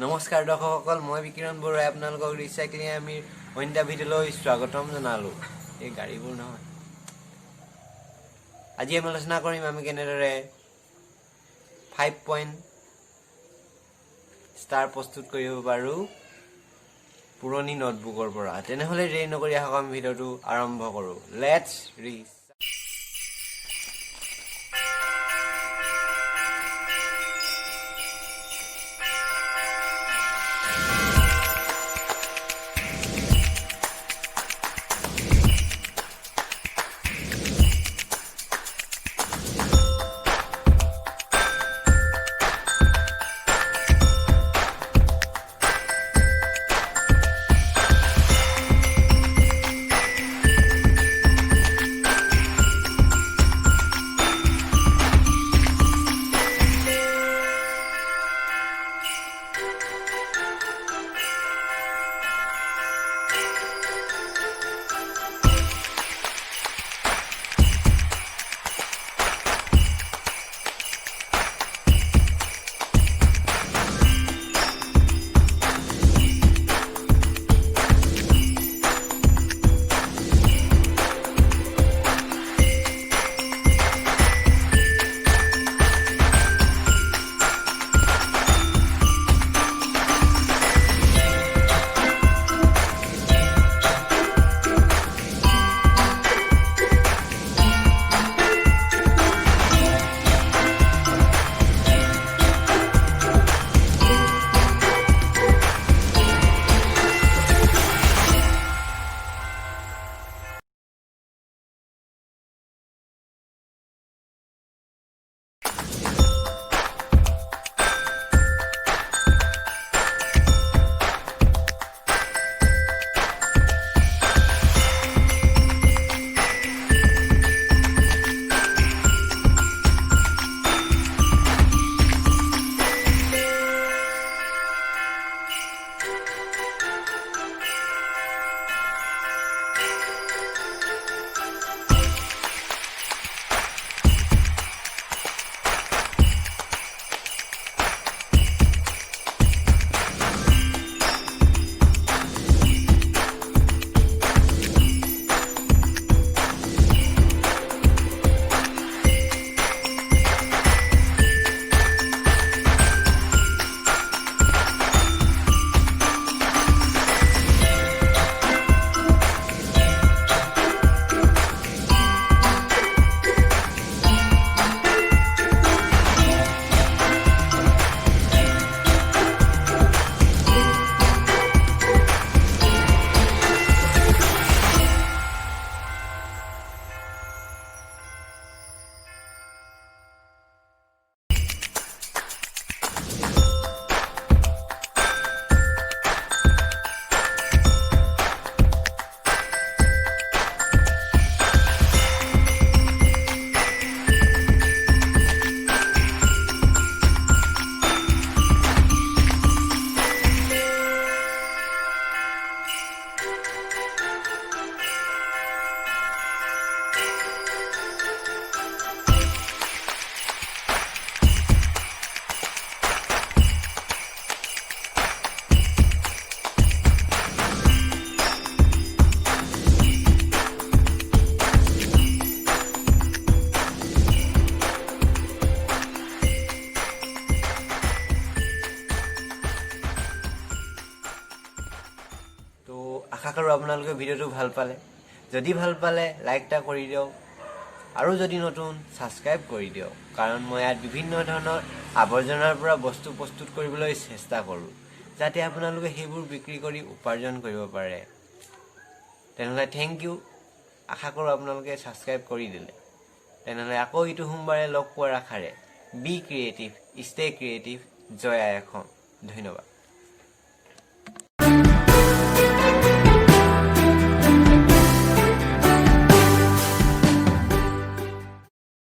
নমস্কাৰ দৰ্শকসকল, মই বিকিৰণ বৰুৱাই আপোনালোকক ৰিচাইক্লিং আৰ্মিৰ অন্য ভিডিঅ'লৈ স্বাগতম জনালোঁ। এই গাড়ীবোৰ নহয়। আজি আমি আলোচনা কৰিম আমি কেনেদৰে 5 পইণ্ট ষ্টাৰ প্ৰস্তুত কৰিব পাৰোঁ পুৰণি নোটবুকৰ পৰা। তেনেহ'লে দেৰি নকৰি আহক আমি ভিডিঅ'টো আৰম্ভ কৰোঁ। Let's rich. আশা কৰোঁ আপোনালোকে ভিডিঅ'টো ভাল পালে। যদি ভাল পালে লাইক এটা কৰি দিয়ক, আৰু যদি নতুন ছাবস্ক্ৰাইব কৰি দিয়ক, কাৰণ মই ইয়াত বিভিন্ন ধৰণৰ আৱৰ্জনাৰ পৰা বস্তু প্ৰস্তুত কৰিবলৈ চেষ্টা কৰোঁ, যাতে আপোনালোকে সেইবোৰ বিক্ৰী কৰি উপাৰ্জন কৰিব পাৰে। তেনেহ'লে থেংক ইউ। আশা কৰোঁ আপোনালোকে ছাবস্ক্ৰাইব কৰি দিলে। তেনেহ'লে আকৌ ইটো সোমবাৰে লগ পোৱাৰ আশাৰে বি ক্ৰিয়েটিভ, ষ্টে ক্ৰিয়েটিভ, জয় আই অসম। ধন্যবাদ।